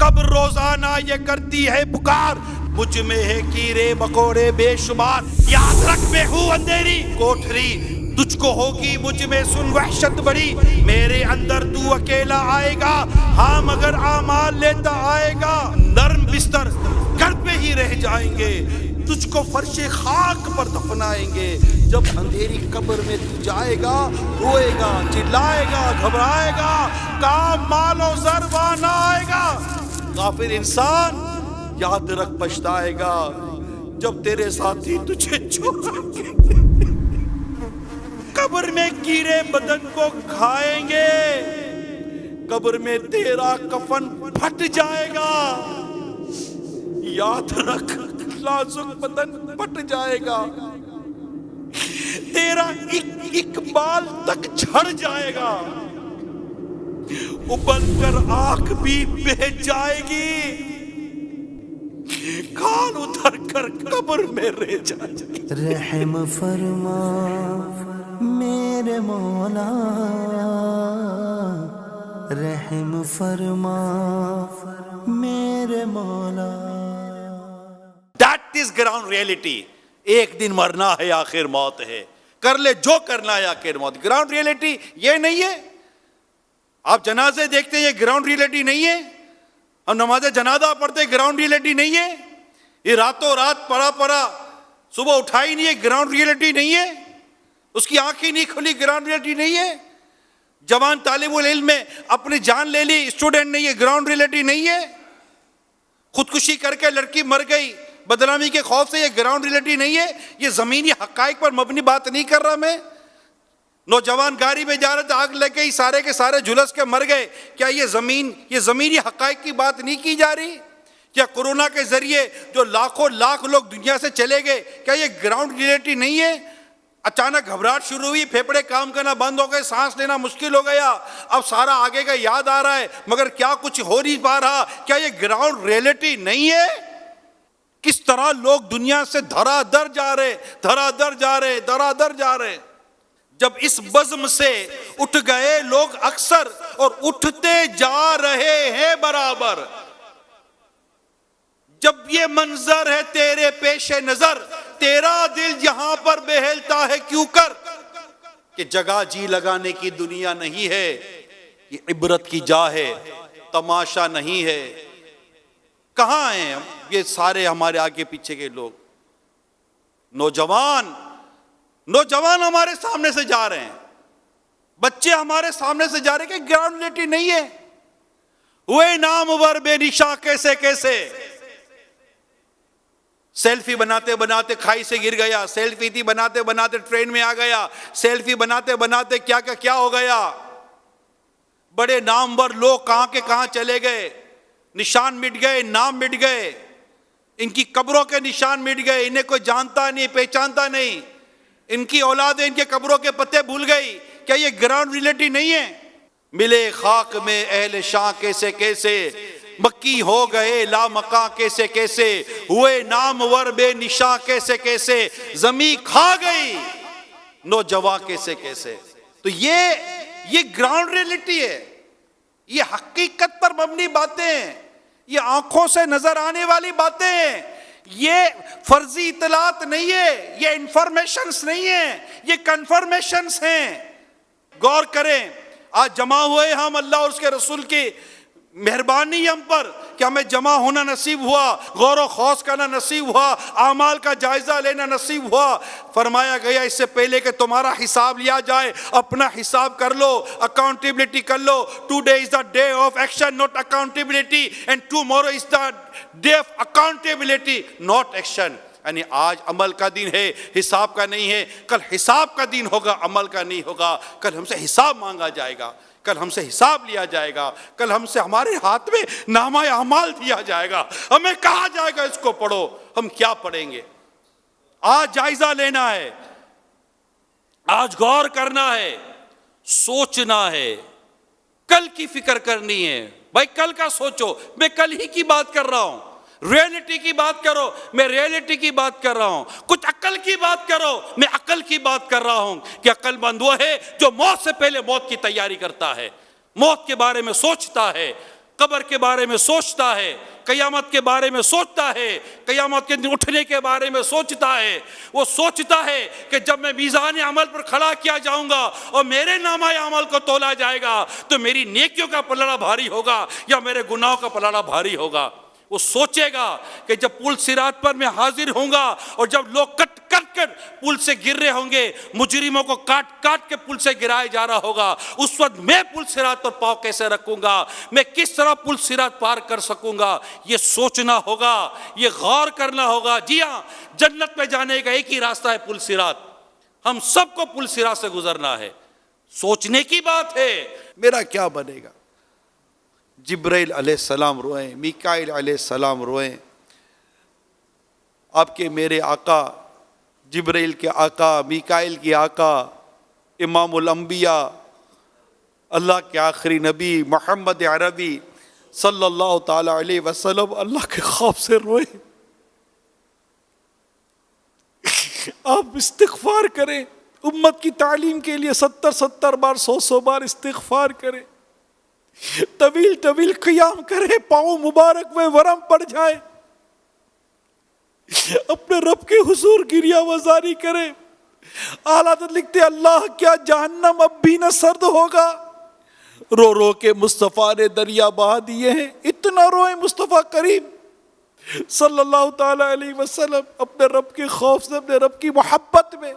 قبر روزانہ یہ کرتی ہے پکار، مجھ میں ہے کیڑے مکوڑے بے شمار، یاد رکھ میں ہوں اندھیری کوٹھری، تجھ کو ہوگی مجھ میں سن وحشت بڑی، میرے اندر تو اکیلا آئے گا، ہاں مگر اعمال لیتا آئے گا، نرم بستر گھر پہ ہی رہ جائیں گے، تجھ کو فرش خاک پر دفنائیں گے، جب اندھیری قبر میں تو جائے گا، روئے گا، چلائے گا، گھبرائے گا، کام مال و زر وہاں نہ آئے گا، غافل انسان یاد رکھ پچھتائے گا، جب تیرے ساتھی تجھے چھوڑیں گے، قبر میں کیڑے بدن کو کھائیں گے، قبر میں تیرا کفن پھٹ جائے گا، یاد رکھ نازک بدن پھٹ جائے گا، تیرا ایک بال تک جھڑ جائے گا، ابل کر آنکھ بھی بہہ جائے گی، کان ادھر کر قبر میں رہ جائے گی۔ رحم فرما میرے مولا، رحم فرما میرے مولا۔ That is ground reality۔ ایک دن مرنا ہے، آخر موت ہے، کر لے جو کرنا ہے، آخر موت۔ گراؤنڈ ریئلٹی یہ نہیں ہے۔ آپ جنازے دیکھتے ہیں، یہ گراؤنڈ ریئلٹی نہیں ہے۔ ہم نماز جنازہ پڑھتے ہیں، گراؤنڈ ریئلٹی نہیں ہے۔ یہ راتوں رات پڑا صبح اٹھائی نہیں ہے، گراؤنڈ ریئلٹی نہیں ہے۔ اس کی آنکھیں نہیں کھلی، گراؤنڈ ریئلٹی نہیں ہے۔ جوان طالب العلم میں اپنی جان لے لی، اسٹوڈنٹ نے، یہ گراؤنڈ ریئلٹی نہیں ہے۔ خودکشی کر کے لڑکی مر گئی بدنامی کے خوف سے، یہ گراؤنڈ ریئلٹی نہیں ہے۔ یہ زمینی حقائق پر مبنی بات نہیں کر رہا میں۔ نوجوان گاڑی میں جا رہے تھے، آگ لگ گئی، سارے کے سارے جھلس کے مر گئے، کیا یہ زمینی حقائق کی بات نہیں کی جا رہی؟ کیا کورونا کے ذریعے جو لاکھوں لاکھ لوگ دنیا سے چلے گئے، کیا یہ گراؤنڈ ریئلٹی نہیں ہے؟ اچانک گھبراہٹ شروع ہوئی، پھیپھڑے کام کرنا بند ہو گئے، سانس لینا مشکل ہو گیا، اب سارا آگے کا یاد آ رہا ہے مگر کیا کچھ ہو نہیں پا رہا، کیا یہ گراؤنڈ ریئلٹی نہیں ہے؟ کس طرح لوگ دنیا سے دھرا در جا رہے۔ جب اس بزم سے اٹھ گئے لوگ اکثر اور اٹھتے جا رہے ہیں برابر، جب یہ منظر ہے تیرے پیش نظر، تیرا دل یہاں پر بہلتا ہے کیوں کر، کہ جگہ جی لگانے کی دنیا نہیں ہے، یہ عبرت کی جا ہے، تماشا نہیں ہے۔ کہاں ہیں یہ سارے ہمارے آگے پیچھے کے لوگ؟ نوجوان ہمارے سامنے سے جا رہے ہیں، بچے ہمارے سامنے سے جا رہے ہیں، کہ گراؤنڈ ریئلٹی نہیں ہے۔ ہوئے نامور بے نشاں کیسے سیلفی بناتے بناتے کھائی سے گر گیا، سیلفی تھی بناتے بناتے ٹرین میں آ گیا، سیلفی بناتے بناتے کیا ہو گیا۔ بڑے نامور لوگ کہاں کے کہاں چلے گئے، نشان مٹ گئے، نام مٹ گئے، ان کی قبروں کے نشان مٹ گئے، انہیں کوئی جانتا نہیں، پہچانتا نہیں، ان کی اولادیں ان کے قبروں کے پتے بھول گئی۔ کیا یہ گراؤنڈ ریئلٹی نہیں ہے؟ ملے خاک میں اہل شاہ کیسے مکی ہو گئے لامکاں کیسے ہوئے نامور بے نشاں کیسے زمین کھا گئی نوجوان کیسے۔ تو یہ گراؤنڈ ریئلٹی ہے، یہ حقیقت پر مبنی باتیں ہیں، یہ آنکھوں سے نظر آنے والی باتیں ہیں، یہ فرضی اطلاعات نہیں ہے، یہ انفارمیشنز نہیں ہیں، یہ کنفرمیشنز ہیں۔ غور کریں، آج جمع ہوئے ہم، اللہ اور اس کے رسول کی مہربانی ہم پر کہ ہمیں جمع ہونا نصیب ہوا، غور و خوض کرنا نصیب ہوا، اعمال کا جائزہ لینا نصیب ہوا۔ فرمایا گیا اس سے پہلے کہ تمہارا حساب لیا جائے، اپنا حساب کر لو، اکاؤنٹیبلٹی کر لو۔ Today is the day of action not accountability, and tomorrow is the day of accountability not action. یعنی آج عمل کا دن ہے، حساب کا نہیں ہے، کل حساب کا دن ہوگا، عمل کا نہیں ہوگا۔ کل ہم سے حساب مانگا جائے گا، کل ہم سے حساب لیا جائے گا، کل ہم سے ہمارے ہاتھ میں نامہ اعمال دیا جائے گا، ہمیں کہا جائے گا اس کو پڑھو، ہم کیا پڑھیں گے؟ آج جائزہ لینا ہے، آج غور کرنا ہے، سوچنا ہے، کل کی فکر کرنی ہے۔ بھائی کل کا سوچو، میں کل ہی کی بات کر رہا ہوں، ریئلٹی کی بات کرو، میں ریئلٹی کی بات کر رہا ہوں، کچھ عقل کی بات کرو، میں عقل کی بات کر رہا ہوں کہ عقل مند وہ ہے جو موت سے پہلے موت کی تیاری کرتا ہے، موت کے بارے میں سوچتا ہے، قبر کے بارے میں سوچتا ہے، قیامت کے بارے میں سوچتا ہے، قیامت کے دن اٹھنے کے بارے میں سوچتا ہے. وہ سوچتا ہے کہ جب میں میزان عمل پر کھڑا کیا جاؤں گا اور میرے نامہ عمل کو تولا جائے گا تو میری نیکیوں کا پلڑا بھاری ہوگا یا میرے گناہوں کا پلڑا بھاری ہوگا. وہ سوچے گا کہ جب پل صراط پر میں حاضر ہوں گا اور جب لوگ کٹ کٹ کر پل سے گر رہے ہوں گے، مجرموں کو کاٹ کاٹ کے پل سے گرایا جا رہا ہوگا، اس وقت میں پل صراط پر پاؤں کیسے رکھوں گا، میں کس طرح پل صراط پار کر سکوں گا. یہ سوچنا ہوگا، یہ غور کرنا ہوگا. جی ہاں، جنت میں جانے کا ایک ہی راستہ ہے، پل صراط. ہم سب کو پل صراط سے گزرنا ہے. سوچنے کی بات ہے میرا کیا بنے گا. جبرائیل علیہ السلام روئیں، میکائیل علیہ السلام روئیں. آپ کے میرے آقا، جبرائیل کے آقا، میکائیل کے آقا، امام الانبیاء، اللہ کے آخری نبی محمد عربی صلی اللہ تعالی علیہ وسلم اللہ کے خوف سے روئے. آپ استغفار کریں، امت کی تعلیم کے لیے 70 بار 100 بار استغفار کریں، طویل طویل قیام کرے، پاؤں مبارک میں ورم پڑ جائے، اپنے رب کے حضور گریہ وزاری کرے. اعلیٰ حضرت لکھتے اللہ کیا جہنم اب بھی نہ سرد ہوگا. رو رو کے مصطفیٰ نے دریا بہا دیے ہیں. اتنا روئے مصطفیٰ کریم صلی اللہ تعالی علیہ وسلم اپنے رب کے خوف سے، اپنے رب کی محبت میں.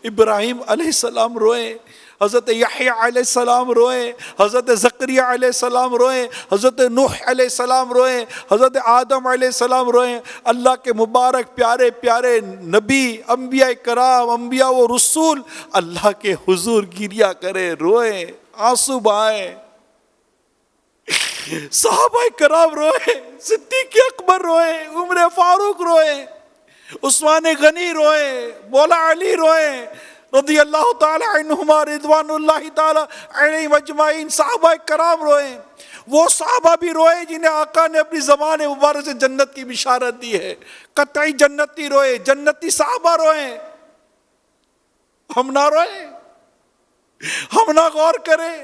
ابراہیم علیہ السلام روئے، حضرت یحییٰ علیہ السلام روئے، حضرت زکریا علیہ السلام روئے، حضرت نوح علیہ السلام روئے، حضرت آدم علیہ السلام روئے. اللہ کے مبارک پیارے پیارے نبی، انبیاء کرام، انبیاء و رسول اللہ کے حضور گریہ کرے، روئے، آنسو بہائے. صحابہ کرام روئے، صدیق اکبر روئے، عمر فاروق روئے، عثمان غنی روئے، مولا علی روئے رضی اللہ تعالی عنہما، رضوان اللہ تعالی علیہم اجمعین. صحابہ کرام روئے، وہ صحابہ بھی روئے جنہیں آقا نے اپنی زبان مبارک سے جنت کی بشارت دی ہے. قطعی جنتی روئے، جنتی صحابہ روئے. ہم نہ روئے؟ ہم نہ غور کریں؟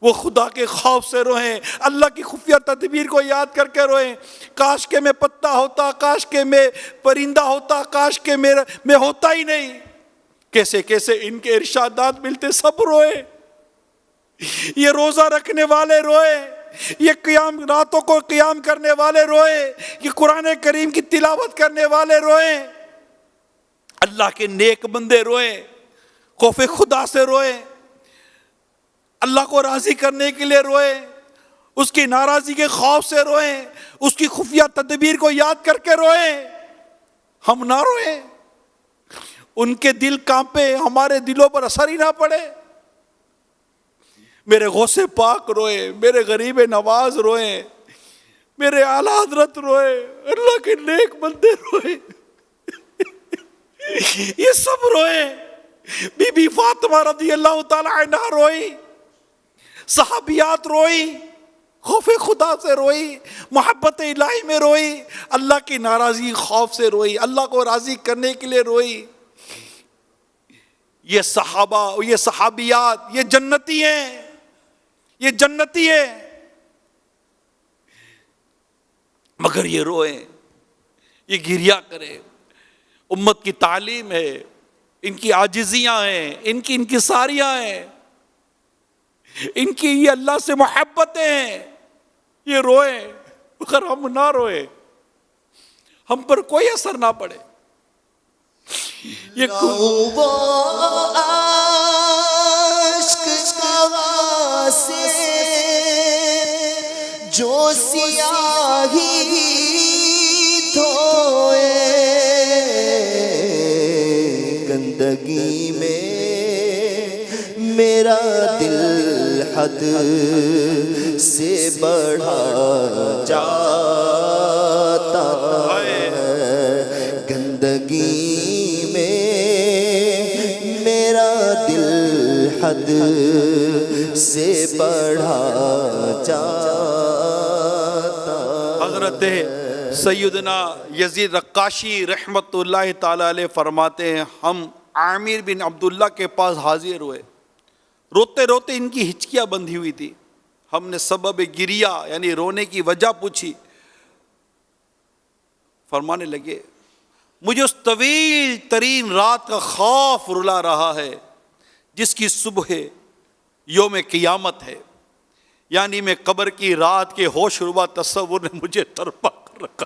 وہ خدا کے خوف سے روئیں، اللہ کی خفیہ تدبیر کو یاد کر کے روئیں. کاش کہ میں پتا ہوتا، کاش کہ میں پرندہ ہوتا، کاش کہ میں ہوتا ہی نہیں. کیسے کیسے ان کے ارشادات ملتے، سب روئے. یہ روزہ رکھنے والے روئے، یہ قیام راتوں کو قیام کرنے والے روئے، یہ قرآن کریم کی تلاوت کرنے والے روئے. اللہ کے نیک بندے روئے، خوف خدا سے روئے، اللہ کو راضی کرنے کے لیے روئے، اس کی ناراضی کے خوف سے روئے، اس کی خفیہ تدبیر کو یاد کر کے روئے. ہم نہ روئے؟ ان کے دل کانپے، ہمارے دلوں پر اثر ہی نہ پڑے. میرے غوث پاک روئے، میرے غریب نواز روئے، میرے اعلیٰ حضرت روئے، اللہ کے نیک بندے روئے. یہ سب روئے. بی بی فاطمہ رضی اللہ تعالی عنہا روئی، صحابیات روئی، خوف خدا سے روئی، محبت الہی میں روئی، اللہ کی ناراضی خوف سے روئی، اللہ کو راضی کرنے کے لیے روئی. یہ صحابہ، یہ صحابیات، یہ جنتی ہیں، یہ جنتی ہیں. مگر یہ روئیں، یہ گریہ کریں. امت کی تعلیم ہے، ان کی عاجزیاں ہیں، ان کی انکساریاں ہیں، ان کی یہ اللہ سے محبتیں ہیں. یہ روئیں. مگر ہم نہ روئے، ہم پر کوئی اثر نہ پڑے. یہ وہ عشق کا سے جو سیاہی دھوئے گندگی میں میرا دل حد سے بڑھا جاتا ہے. گندگی حد سے بڑھا جاتا. حضرت سیدنا یزید رقاشی رحمت اللہ تعالی علیہ فرماتے ہیں، ہم عامر بن عبداللہ کے پاس حاضر ہوئے. روتے روتے ان کی ہچکیاں بندھی ہوئی تھی. ہم نے سبب گریا یعنی رونے کی وجہ پوچھی. فرمانے لگے مجھے اس طویل ترین رات کا خوف رلا رہا ہے جس کی صبح یوم قیامت ہے. یعنی میں قبر کی رات کے ہوش ربا تصور نے مجھے تڑپا کر رکھا.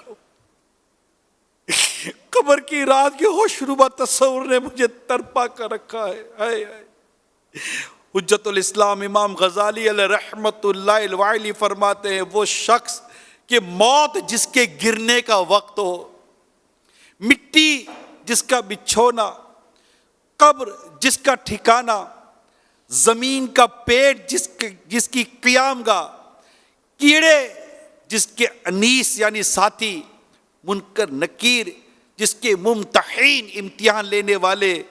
قبر کی رات کے ہوش ربا تصور نے مجھے تڑپا کر رکھا ہے. حجت الاسلام امام غزالی علیہ رحمت اللہ الوائلی فرماتے ہیں وہ شخص کہ موت جس کے گرنے کا وقت ہو, مٹی جس کا بچھونا, قبر جس کا ٹھکانہ, زمین کا پیٹ جس کی قیام گاہ, کیڑے جس کے انیس یعنی ساتھی, منکر نکیر جس کے ممتحین اسامتحان لینے والے,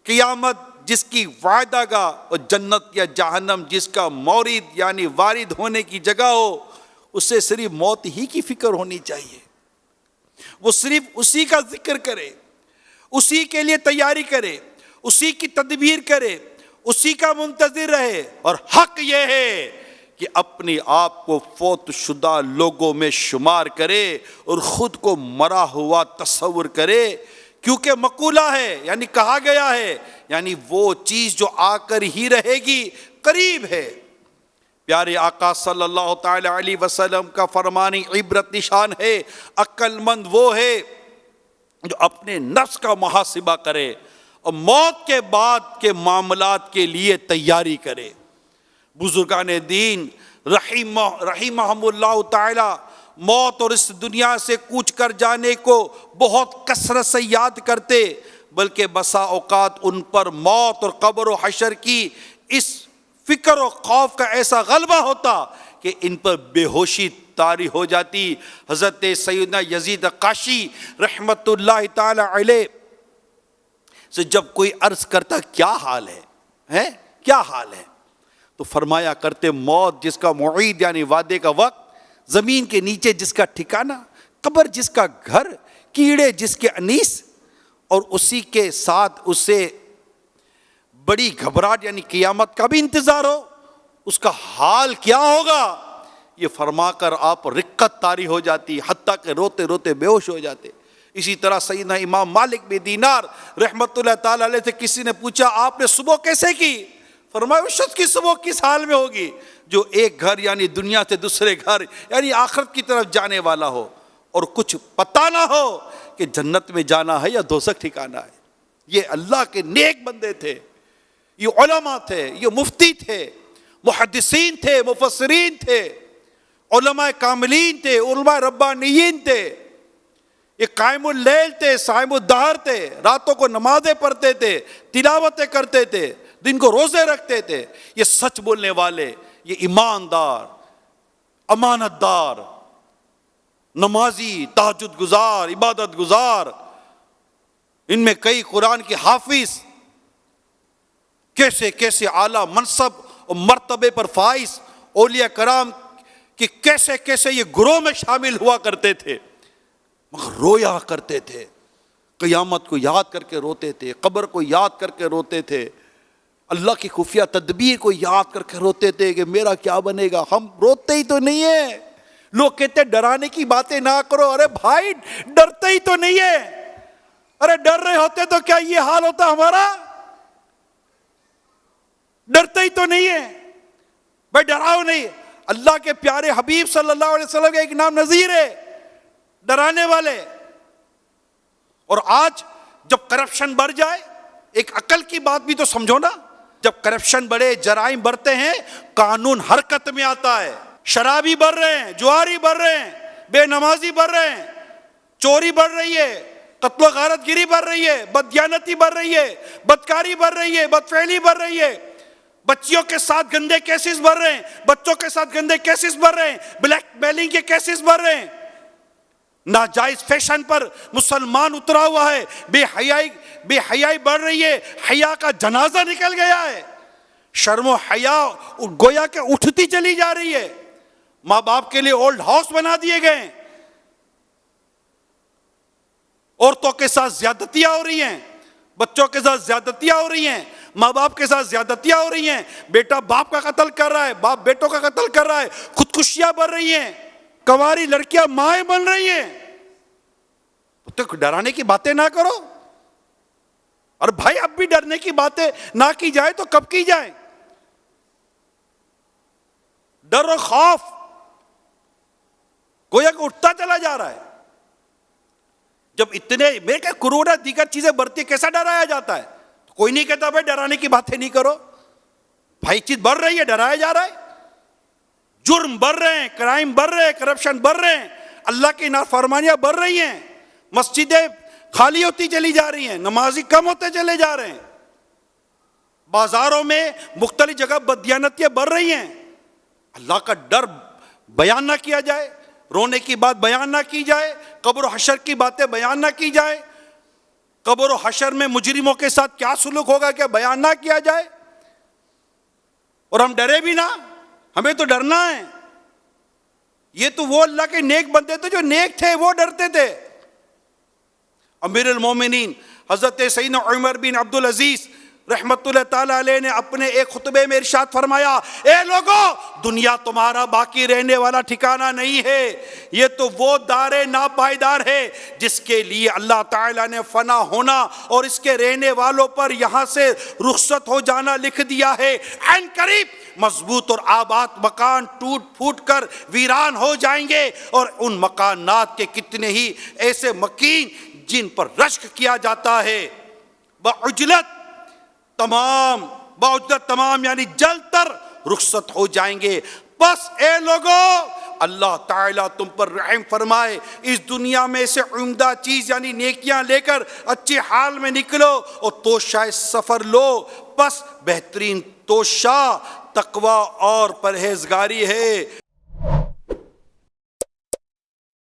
قیامت جس کی وعدہ گاہ, اور جنت یا جہنم جس کا مورد یعنی وارد ہونے کی جگہ ہو. اسے صرف موت ہی کی فکر ہونی چاہیے. وہ صرف اسی کا ذکر کرے, اسی کے لیے تیاری کرے, اسی کی تدبیر کرے, اسی کا منتظر رہے. اور حق یہ ہے کہ اپنے آپ کو فوت شدہ لوگوں میں شمار کرے اور خود کو مرا ہوا تصور کرے, کیونکہ مقولہ ہے یعنی کہا گیا ہے, یعنی وہ چیز جو آ کر ہی رہے گی قریب ہے. پیارے آقا صلی اللہ تعالی علیہ وسلم کا فرمانی عبرت نشان ہے. عقل مند وہ ہے جو اپنے نفس کا محاسبہ کرے اور موت کے بعد کے معاملات کے لیے تیاری کرے. بزرگان دین رحمہم اللہ تعالی موت اور اس دنیا سے کوچ کر جانے کو بہت کثرت سے یاد کرتے, بلکہ بسا اوقات ان پر موت اور قبر و حشر کی اس فکر و خوف کا ایسا غلبہ ہوتا کہ ان پر بے ہوشی طاری ہو جاتی. حضرت سیدنا یزید قاشی رحمت اللہ تعالی علیہ سے جب کوئی عرض کرتا کیا حال ہے کیا حال ہے, تو فرمایا کرتے موت جس کا موعید یعنی وعدے کا وقت, زمین کے نیچے جس کا ٹھکانہ, قبر جس کا گھر, کیڑے جس کے انیس, اور اسی کے ساتھ اسے بڑی گھبراہٹ یعنی قیامت کا بھی انتظار ہو, اس کا حال کیا ہوگا. یہ فرما کر آپ رقت طاری ہو جاتی, حتیٰ کہ روتے روتے بے ہوش ہو جاتے. اسی طرح سیدنا امام مالک بن دینار رحمت اللہ تعالی علیہ سے کسی نے پوچھا آپ نے صبح کیسے کی؟ فرمایا اس شخص کی صبح کس حال میں ہوگی جو ایک گھر یعنی دنیا سے دوسرے گھر یعنی آخرت کی طرف جانے والا ہو اور کچھ پتہ نہ ہو کہ جنت میں جانا ہے یا دوزخ ٹھکانا ہے. یہ اللہ کے نیک بندے تھے, یہ علماء تھے, یہ مفتی تھے, محدثین تھے, مفسرین تھے, علماء کاملین تھے, علماء ربانیین تھے, یہ قائم اللیل تھے, صائم الدہر تھے, راتوں کو نمازیں پڑھتے تھے, تلاوتیں کرتے تھے, دن کو روزے رکھتے تھے. یہ سچ بولنے والے, یہ ایماندار, امانت دار, نمازی, تہجد گزار, عبادت گزار, ان میں کئی قرآن کے حافظ, کیسے کیسے اعلیٰ منصب اور مرتبے پر فائز اولیاء کرام کہ کیسے کیسے یہ گروہ میں شامل ہوا کرتے تھے, مگر رویا کرتے تھے, قیامت کو یاد کر کے روتے تھے, قبر کو یاد کر کے روتے تھے, اللہ کی خفیہ تدبیر کو یاد کر کے روتے تھے کہ میرا کیا بنے گا. ہم روتے ہی تو نہیں ہیں. لوگ کہتے ڈرانے کی باتیں نہ کرو, ارے بھائی ڈرتے ہی تو نہیں ہے, ارے ڈر رہے ہوتے تو کیا یہ حال ہوتا ہمارا؟ ڈرتے ہی تو نہیں ہے بھائی, ڈراؤ نہیں. اللہ کے پیارے حبیب صلی اللہ علیہ وسلم کا ایک نام نذیر ہے, ڈرانے والے. اور آج جب کرپشن بڑھ جائے, ایک عقل کی بات بھی تو سمجھو نا, جب کرپشن بڑھے, جرائم بڑھتے ہیں, قانون حرکت میں آتا ہے. شرابی بڑھ رہے ہیں, جواری بڑھ رہے ہیں, بے نمازی بڑھ رہے ہیں, چوری بڑھ رہی ہے, قتل و غارت گیری بڑھ رہی ہے, بددیانتی بڑھ رہی ہے, بدکاری بڑھ رہی ہے, بدفعلی بڑھ رہی ہے, بچیوں کے ساتھ گندے کیسز بڑھ رہے ہیں, بچوں کے ساتھ گندے کیسز بڑھ رہے ہیں, بلیک میلنگ کے کیسز بڑھ رہے ہیں, ناجائز فیشن پر مسلمان اترا ہوا ہے, بے حیائی بڑھ رہی ہے, حیا کا جنازہ نکل گیا ہے, شرم و حیا گویا کہ اٹھتی چلی جا رہی ہے. ماں باپ کے لیے اولڈ ہاؤس بنا دیے گئے, عورتوں کے ساتھ زیادتیاں ہو رہی ہیں, بچوں کے ساتھ زیادتیاں ہو رہی ہیں, ماں باپ کے ساتھ زیادتیاں ہو رہی ہیں، بیٹا باپ کا قتل کر رہا ہے، باپ بیٹوں کا قتل کر رہا ہے، خودکشیاں بڑھ رہی ہیں، کنواری لڑکیاں مائیں بن رہی ہیں، تو ڈرانے کی باتیں نہ کرو۔ اور بھائی اب بھی ڈرنے کی باتیں نہ کی جائے تو کب کی جائیں؟ ڈر و خوف گویا کہ اٹھتا چلا جا رہا ہے۔ جب اتنے میرے کہ کروڑا دیگر چیزیں بڑھتی کیسا ڈرایا جاتا ہے؟ کوئی نہیں کہتا بھائی ڈرانے کی باتیں نہیں کرو، بھائی چیز بڑھ رہی ہے ڈرایا جا رہا ہے، جرم بڑھ رہے ہیں، کرائم بڑھ رہے ہیں، کرپشن بڑھ رہے ہیں، اللہ کی نافرمانیاں بڑھ رہی ہیں، مسجدیں خالی ہوتی چلی جا رہی ہیں، نمازی کم ہوتے چلے جا رہے ہیں، بازاروں میں مختلف جگہ بددیانتیاں بڑھ رہی ہیں۔ اللہ کا ڈر بیان نہ کیا جائے، رونے کی بات بیان نہ کی جائے، قبر و حشر کی باتیں بیان نہ کی جائے، قبر و حشر میں مجرموں کے ساتھ کیا سلوک ہوگا کیا بیان نہ کیا جائے، اور ہم ڈرے بھی نہ۔ ہمیں تو ڈرنا ہے۔ یہ تو وہ اللہ کے نیک بندے تھے جو نیک تھے، وہ ڈرتے تھے۔ امیر المومنین حضرت سیدنا عمر بن عبدالعزیز رحمت اللہ تعالیٰ علیہ نے اپنے ایک خطبے میں ارشاد فرمایا، اے لوگو، دنیا تمہارا باقی رہنے والا ٹھکانہ نہیں ہے، یہ تو وہ دار ناپائیدار ہے جس کے لیے اللہ تعالیٰ نے فنا ہونا اور اس کے رہنے والوں پر یہاں سے رخصت ہو جانا لکھ دیا ہے۔ عین قریب مضبوط اور آباد مکان ٹوٹ پھوٹ کر ویران ہو جائیں گے، اور ان مکانات کے کتنے ہی ایسے مکین جن پر رشک کیا جاتا ہے بعجلت تمام یعنی جل تر رخصت ہو جائیں گے۔ بس اے لوگو، اللہ تعالیٰ تم پر رحم فرمائے، اس دنیا میں سے عمدہ چیز یعنی نیکیاں لے کر اچھے حال میں نکلو اور توشہ سفر لو۔ بس بہترین توشہ تقوی اور پرہیزگاری ہے۔